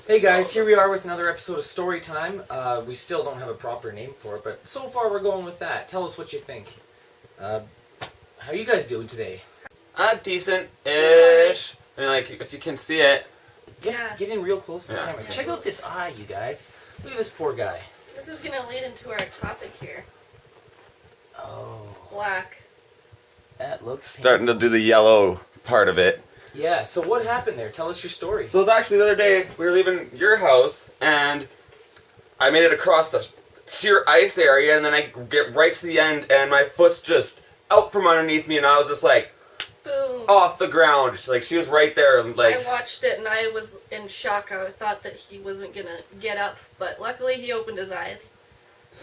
Hey guys, here we are with another episode of Story Time. We still don't have a proper name for it, but so far we're going with that. Tell us what you think. How you guys doing today? Decent-ish. I mean, like, if you can see it. Get in real close to the camera. Yeah. Check out this eye, you guys. Look at this poor guy. This is going to lead into our topic here. Oh. Black. That looks Starting to painful. do the yellow part of it. Yeah, so what happened there? Tell us your story. So it's actually the other day, we were leaving your house, and I made it across the sheer ice area, and then I get right to the end, and my foot's just out from underneath me, and I was just like, Boom. off the ground. Like, she was right there, and like... I watched it and I was in shock. I thought that he wasn't going to get up, but luckily he opened his eyes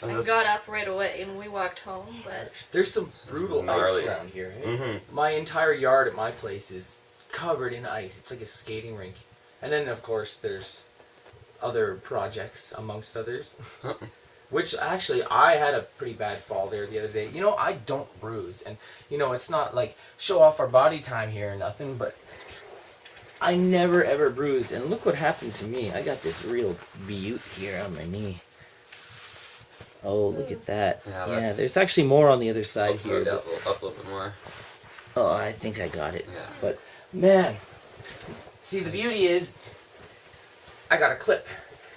and got up right away, and we walked home, but... There's some brutal ice around here. Eh? Mm-hmm. My entire yard at my place is covered in ice. It's like a skating rink. And then, of course, there's other projects, amongst others. Which, actually, I had a pretty bad fall there the other day. You know, I don't bruise. And, you know, it's not like show off our body time here or nothing, but I never, ever bruise. And look what happened to me. I got this real beaut here on my knee. Oh, look at that. Yeah, there's actually more on the other side here. Up a little bit more. Oh, I think I got it. Yeah. But, man, see, the beauty is, I got a clip.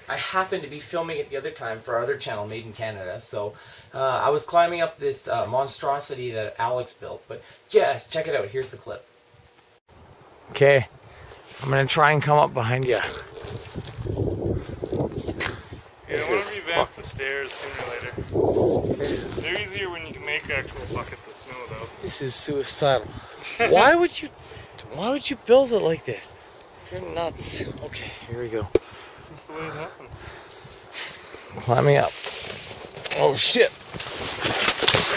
I happened to be filming it the other time for our other channel, Made in Canada, so I was climbing up this monstrosity that Alex built. But, yeah, check it out. Here's the clip. Okay, I'm going to try and come up behind you. Yeah, I want to revamp the stairs sooner or later. They're easier when you can make actual buckets of snow, though. This is suicidal. Why would you build it like this? You're nuts. Okay, here we go. That's the way it happened. Climbing up. Oh shit.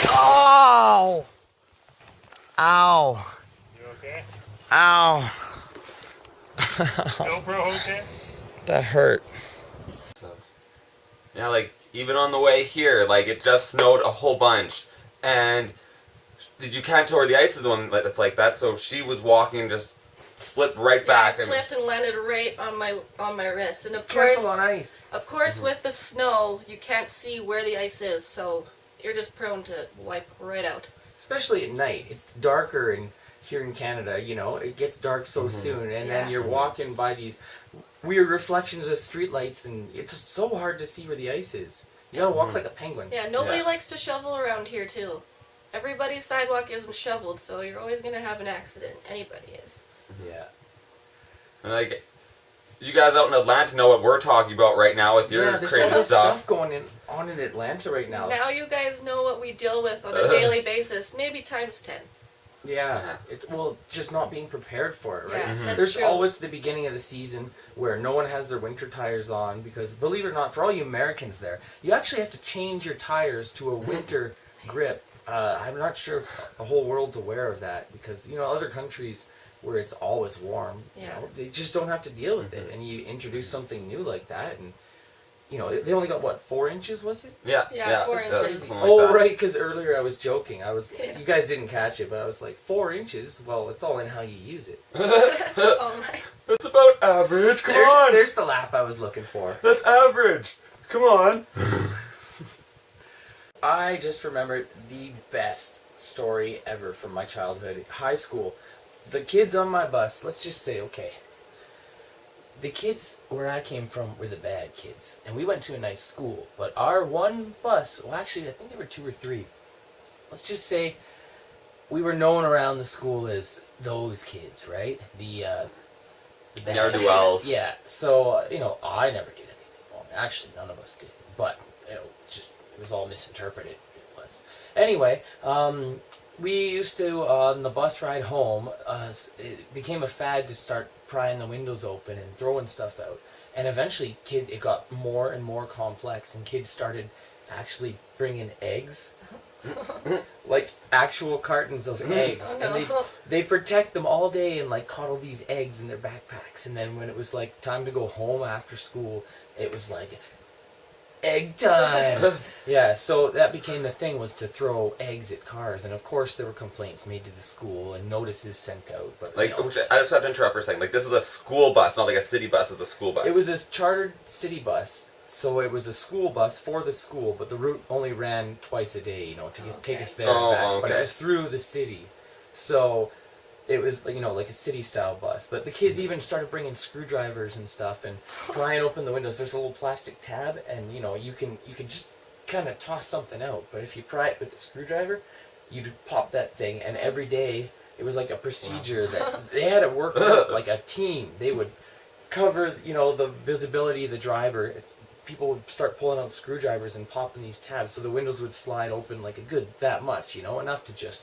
Ow! Ow. You okay? Ow. GoPro okay? That hurt. Yeah, like, even on the way here, like, it just snowed a whole bunch, and you can't tell where the ice is when it's like that, so she was walking and just slipped right back. I slipped and landed right on my wrist. And of Careful course, on ice. with the snow, you can't see where the ice is, so you're just prone to wipe right out. Especially at night. It's darker here in Canada, you know, it gets dark so soon, and then you're walking by these weird reflections of streetlights, and it's so hard to see where the ice is. You gotta walk like a penguin. Yeah, nobody likes to shovel around here, too. Everybody's sidewalk isn't shoveled, so you're always going to have an accident. Anybody is. Yeah. And like, you guys out in Atlanta know what we're talking about right now with your there's crazy all this stuff. stuff going on in Atlanta right now. Now you guys know what we deal with on a daily basis, maybe times 10. Yeah, it's just not being prepared for it, right? Yeah, that's There's true. always the beginning of the season where no one has their winter tires on because, believe it or not, for all you Americans there, you actually have to change your tires to a winter grip. I'm not sure if the whole world's aware of that because, you know, other countries where it's always warm, you know, they just don't have to deal with it. And you introduce something new like that, and, you know, they only got, what, 4 inches, was it? Yeah, 4 it's, inches. something like Oh, that. right, because earlier I was joking. You guys didn't catch it, but I was like, 4 inches? Well, it's all in how you use it. Oh my. That's about average. Come on. There's the laugh I was looking for. That's average. Come on. I just remembered the best story ever from my childhood. High school. The kids on my bus, let's just say, okay. The kids where I came from were the bad kids. And we went to a nice school. But our one bus, well, actually, I think there were 2 or 3. Let's just say we were known around the school as those kids, right? The bad Ne'er-do-wells. kids. Yeah. So, you know, I never did anything wrong. Actually, none of us did. But, you know, it was all misinterpreted. It was. Anyway, we used to, on the bus ride home, it became a fad to start prying the windows open and throwing stuff out. And eventually, it got more and more complex, and kids started actually bringing eggs. Like actual cartons of eggs. Oh, no. And they protect them all day and like coddle these eggs in their backpacks. And then when it was like time to go home after school, it was like egg time. Yeah, so that became the thing, was to throw eggs at cars, and of course there were complaints made to the school and notices sent out. But Like, I just have to interrupt for a second. Like, this is a school bus, not like a city bus. It's a school bus. it was a chartered city bus, so it was a school bus for the school, but the route only ran twice a day, to take us there and back. But it was through the city, so it was like a city style bus. But the kids even started bringing screwdrivers and stuff and prying open the windows. There's a little plastic tab, and you can just kind of toss something out, but if you pry it with the screwdriver, you'd pop that thing, and every day it was like a procedure that they had it worked out like a team. They would cover, the visibility of the driver. People would start pulling out screwdrivers and popping these tabs, so the windows would slide open like a good that much, enough to just,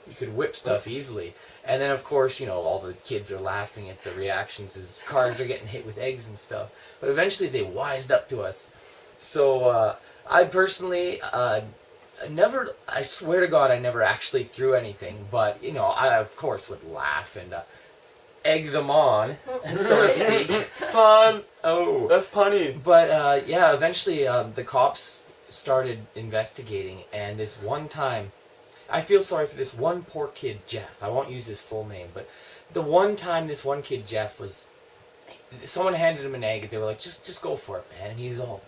you could whip stuff easily. And then of course, all the kids are laughing at the reactions as cars are getting hit with eggs and stuff. But eventually they wised up to us. So, I personally, I swear to God, I never actually threw anything, but, I of course would laugh and egg them on, so to speak. Fun! Oh. That's punny. But, yeah, eventually the cops started investigating, and this one time, I feel sorry for this one poor kid, Jeff. I won't use his full name, but the one time this one kid, Jeff, someone handed him an egg, they were like, just go for it, man, and he's all...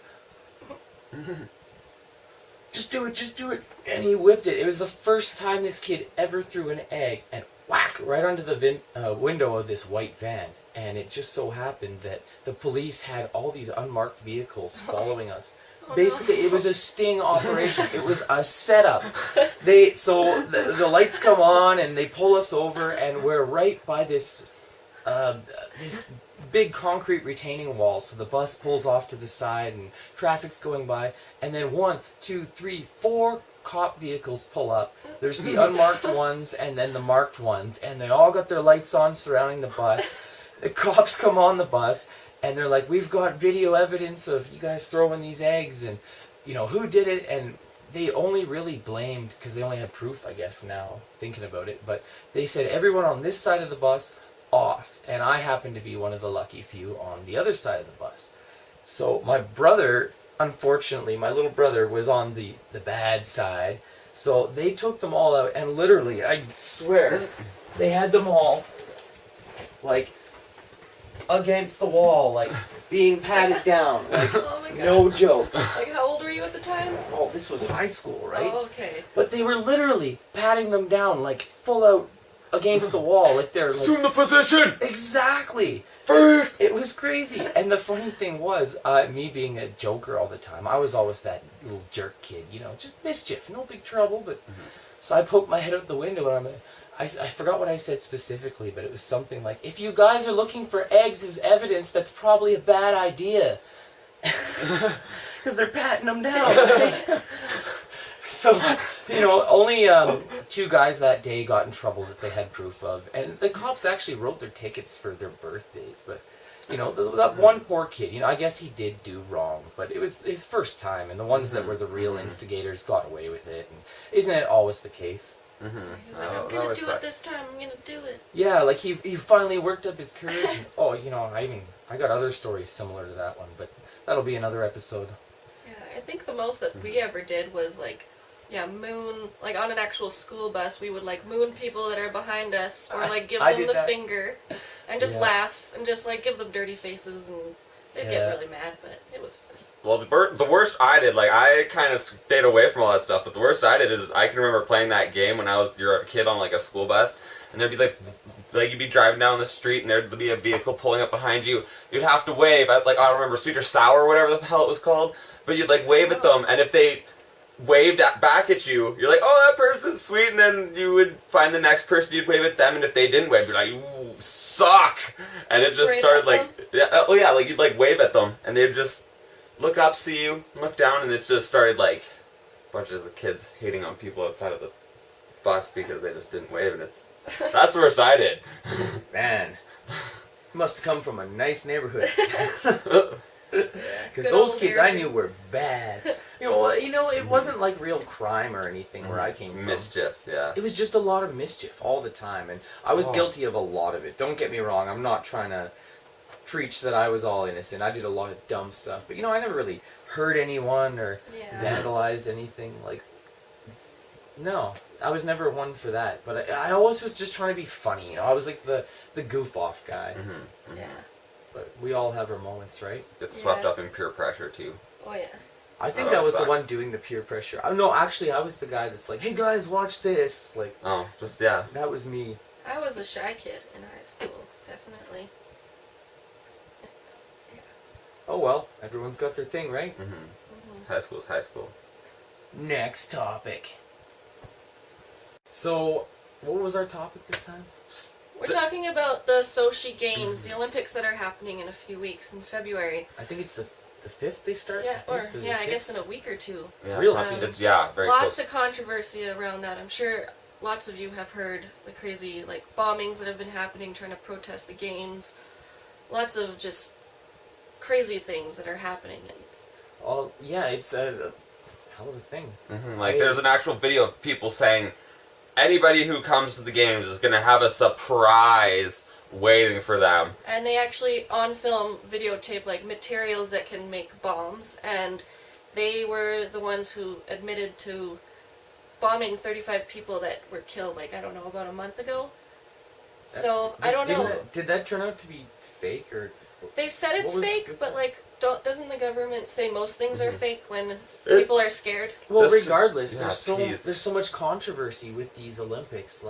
just do it, and he whipped it. It was the first time this kid ever threw an egg, and whack, right onto the window of this white van. And it just so happened that the police had all these unmarked vehicles following us. Basically, it was a sting operation. It was a setup. So the lights come on, and they pull us over, and we're right by this big concrete retaining wall. So the bus pulls off to the side, and traffic's going by, and then 1, 2, 3, 4 cop vehicles pull up. There's the unmarked ones, and then the marked ones, and they all got their lights on surrounding the bus. The cops come on the bus, and they're like, we've got video evidence of you guys throwing these eggs, and, who did it? And they only really blamed, because they only had proof, I guess, now, thinking about it, but they said everyone on this side of the bus off, and I happened to be one of the lucky few on the other side of the bus. So my brother, unfortunately, my little brother was on the bad side, so they took them all out, and literally, I swear, they had them all, like, against the wall, like, being patted down, like, Oh my God. no joke. Like, how old were you at the time? Oh, this was high school, right? Oh, okay. But they were literally patting them down, like, full out against the wall, like they're, like... Assume the position! Exactly! First! It was crazy. And the funny thing was, me being a joker all the time, I was always that little jerk kid, just mischief, no big trouble, but... So I poked my head out the window, and I forgot what I said specifically, but it was something like, if you guys are looking for eggs as evidence, that's probably a bad idea. Because they're patting them down. Right? So, only 2 guys that day got in trouble that they had proof of. And the cops actually wrote their tickets for their birthdays. But, that one poor kid, I guess he did do wrong. But it was his first time, and the ones that were the real instigators got away with it. And isn't it always the case? He's like, I'm gonna do it this time. I'm gonna do it. Yeah, like he finally worked up his courage. And, I got other stories similar to that one, but that'll be another episode. Yeah, I think the most that we ever did was like, moon, like on an actual school bus, we would like moon people that are behind us, or like give them the finger, and just laugh, and just like give them dirty faces, and they'd get really mad, but it was funny. Well, the worst I did, like, I kind of stayed away from all that stuff, but the worst I did is I can remember playing that game when you're a kid on, like, a school bus, and there'd be, like, you'd be driving down the street, and there'd be a vehicle pulling up behind you. You'd have to wave at, like, I don't remember, Sweet or Sour or whatever the hell it was called, but you'd, like, wave at them, and if they waved back at you, you're like, oh, that person's sweet, and then you would find the next person, you'd wave at them, and if they didn't wave, you're like, ooh, suck! And it just started, like, like, you'd, like, wave at them, and they'd just look up, see you, look down, and it just started, like, bunches of kids hating on people outside of the bus because they just didn't wave, and that's the worst I did. Man, must have come from a nice neighborhood. Because Good those old kids I heritage. knew were bad. It wasn't like real crime or anything where I came from. Mischief, yeah. It was just a lot of mischief all the time, and I was guilty of a lot of it. Don't get me wrong, I'm not trying to preach that I was all innocent. I did a lot of dumb stuff, but I never really hurt anyone or vandalized anything. Like, no, I was never one for that. But I always was just trying to be funny. I was like the goof off guy. Yeah. But we all have our moments, right? Get swept up in peer pressure too. Oh yeah. I think I was the one doing the peer pressure. No, actually, I was the guy that's like, "Hey guys, watch this!" Like, that was me. I was a shy kid in high school, definitely. Oh well, everyone's got their thing, right? High school's high school. Next topic. So, what was our topic this time? We're talking about the Sochi Games, the Olympics that are happening in a few weeks in February. I think it's the 5th they start? Yeah, or I guess in a week or two. Yeah, Real it's very lots close. of controversy around that. I'm sure lots of you have heard the crazy bombings that have been happening trying to protest the games. Lots of just crazy things that are happening. It's a hell of a thing. There's an actual video of people saying anybody who comes to the games is going to have a surprise waiting for them. And they actually, on film, videotape materials that can make bombs, and they were the ones who admitted to bombing 35 people that were killed, I don't know, about a month ago. I don't know. Did that turn out to be fake, or? They said it's fake, but doesn't the government say most things are fake when people are scared? Well, regardless, there's so much controversy with these Olympics.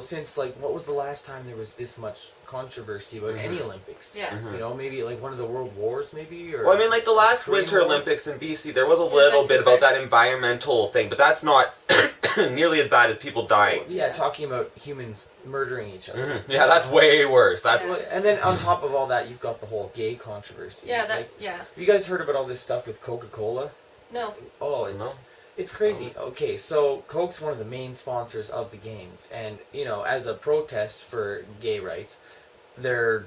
Since what was the last time there was this much controversy about any Olympics? Yeah. Maybe one of the World Wars, maybe. Or well, I mean, the last Winter Olympics in BC, there was a little bit about that environmental thing, but that's not nearly as bad as people dying. Yeah, talking about humans murdering each other. Yeah, that's way worse. And then on top of all that, you've got the whole gay controversy. Yeah, have you guys heard about all this stuff with Coca-Cola? No. Oh, it's crazy. Okay, so Coke's one of the main sponsors of the games, and as a protest for gay rights, they're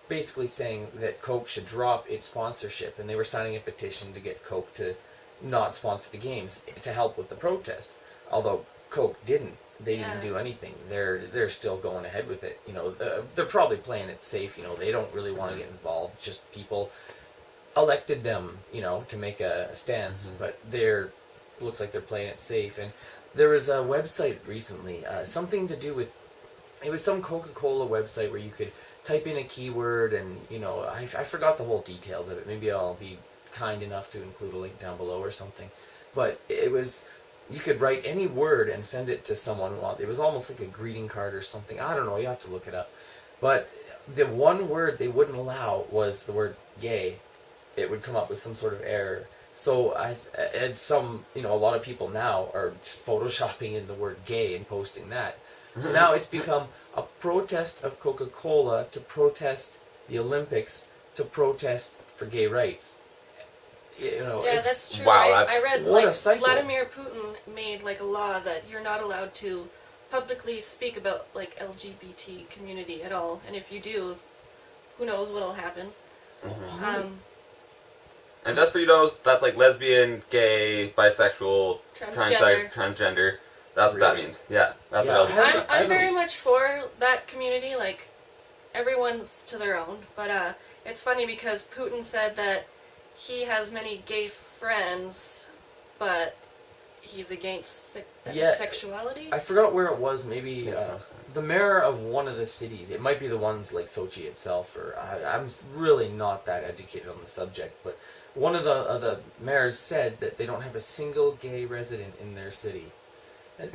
basically saying that Coke should drop its sponsorship, and they were signing a petition to get Coke to not sponsor the games to help with the protest. Although Coke didn't. They didn't do anything. They're still going ahead with it. They're probably playing it safe. They don't really want to get involved. Just people elected them, to make a stance. But looks like they're playing it safe. And there was a website recently, something to do with, it was some Coca-Cola website where you could type in a keyword, and I forgot the whole details of it. Maybe I'll be kind enough to include a link down below or something. But it was, you could write any word and send it to someone. It was almost like a greeting card or something. I don't know, you have to look it up. But the one word they wouldn't allow was the word gay. It would come up with some sort of error. So a lot of people now are just photoshopping in the word gay and posting that. So now it's become a protest of Coca-Cola to protest the Olympics, to protest for gay rights. That's true. Wow, I read a cycle. Vladimir Putin made a law that you're not allowed to publicly speak about LGBT community at all, and if you do, who knows what'll happen. And just for that's lesbian, gay, bisexual, transgender. That's what that means. Yeah, that's what LGBT. I'm very much for that community. Everyone's to their own, but it's funny because Putin said that he has many gay friends, but he's against sexuality. I forgot where it was. Maybe the mayor of one of the cities. It might be the ones like Sochi itself, or I'm really not that educated on the subject, but one of the mayors said that they don't have a single gay resident in their city.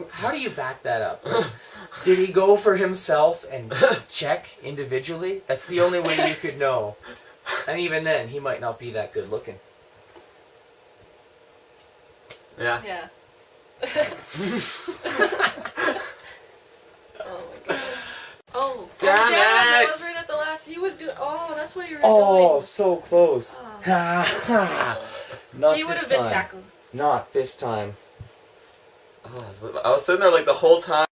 How do you back that up? Did he go for himself and check individually? That's the only way you could know. And even then, he might not be that good looking. Yeah. Yeah. Oh my goodness. Oh, damn it! That was right at the last. He was doing. Oh, that's what you were doing. Oh, so close. Oh. Not he would this have been time. tackled. Not this time. I was sitting there the whole time.